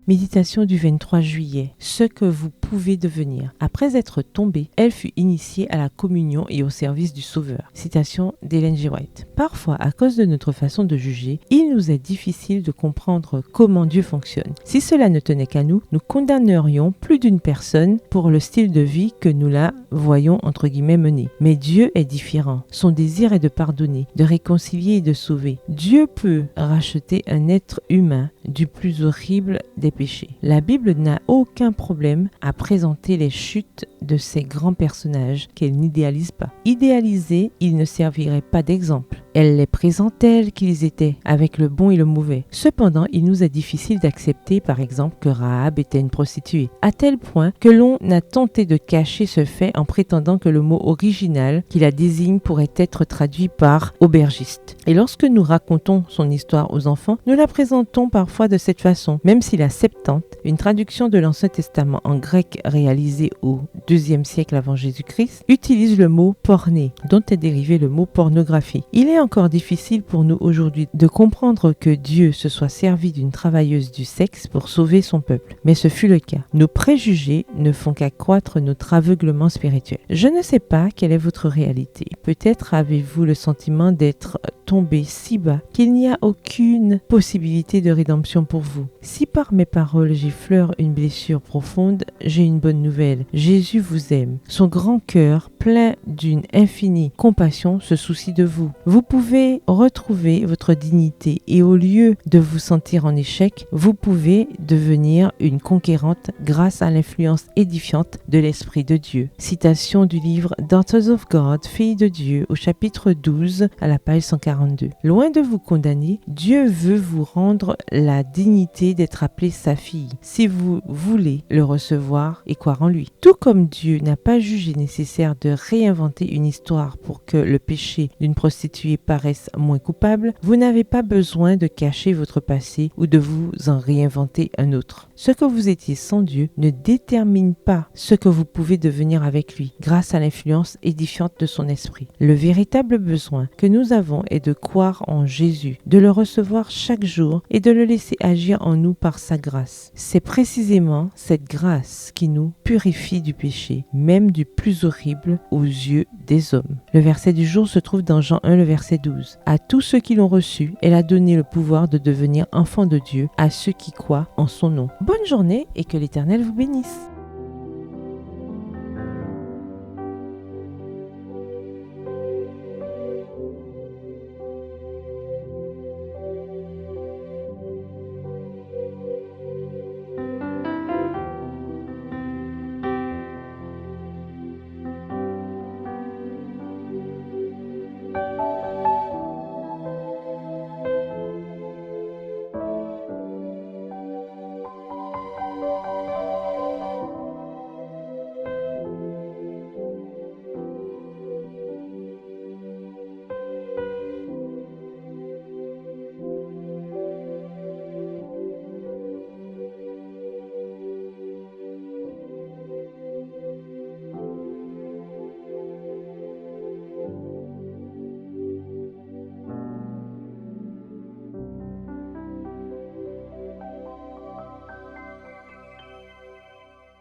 Méditation du 23 juillet. Ce que vous pouvez devenir. Après être tombée, elle fut initiée à la communion et au service du Sauveur. Citation d'Ellen G. White. Parfois, à cause de notre façon de juger, il nous est difficile de comprendre comment Dieu fonctionne. Si cela ne tenait qu'à nous, nous condamnerions plus d'une personne pour le style de vie que nous la voyons entre guillemets mener. Mais Dieu est différent. Son désir est de pardonner, de réconcilier et de sauver. Dieu peut racheter un être humain du plus horrible des péchés. La Bible n'a aucun problème à présenter les chutes de ces grands personnages qu'elle n'idéalise pas. Idéalisés, ils ne serviraient pas d'exemple. Elle les présente tels qu'ils étaient, avec le bon et le mauvais. Cependant, il nous est difficile d'accepter, par exemple, que Rahab était une prostituée, à tel point que l'on a tenté de cacher ce fait en prétendant que le mot original qui la désigne pourrait être traduit par aubergiste. Et lorsque nous racontons son histoire aux enfants, nous la présentons parfois de cette façon, même si la Septante, une traduction de l'Ancien Testament en grec réalisée au IIe siècle avant Jésus-Christ, utilise le mot porné, dont est dérivé le mot pornographie. Il est encore difficile pour nous aujourd'hui de comprendre que Dieu se soit servi d'une travailleuse du sexe pour sauver son peuple. Mais ce fut le cas. Nos préjugés ne font qu'accroître notre aveuglement spirituel. Je ne sais pas quelle est votre réalité. Peut-être avez-vous le sentiment d'être tombé si bas qu'il n'y a aucune possibilité de rédemption pour vous. Si par mes paroles j'effleure une blessure profonde, j'ai une bonne nouvelle. Jésus vous aime. Son grand cœur, plein d'une infinie compassion, se soucie de vous. Vous pouvez retrouver votre dignité et au lieu de vous sentir en échec, vous pouvez devenir une conquérante grâce à l'influence édifiante de l'Esprit de Dieu. Citation du livre Daughters of God, Filles de Dieu, au chapitre 12, à la page 142. Loin de vous condamner, Dieu veut vous rendre la dignité d'être appelé sa fille, si vous voulez le recevoir et croire en lui. Tout comme Dieu n'a pas jugé nécessaire de réinventer une histoire pour que le péché d'une prostituée paraisse moins coupable, vous n'avez pas besoin de cacher votre passé ou de vous en réinventer un autre. Ce que vous étiez sans Dieu ne détermine pas ce que vous pouvez devenir avec lui, grâce à l'influence édifiante de son esprit. Le véritable besoin que nous avons est de croire en Jésus, de le recevoir chaque jour et de le laisser agir en nous par sa grâce. C'est précisément cette grâce qui nous purifie du péché, même du plus horrible aux yeux des hommes. Le verset du jour se trouve dans Jean 1, le verset 12. À tous ceux qui l'ont reçu, elle a donné le pouvoir de devenir enfants de Dieu, à ceux qui croient en son nom. Bonne journée et que l'Éternel vous bénisse.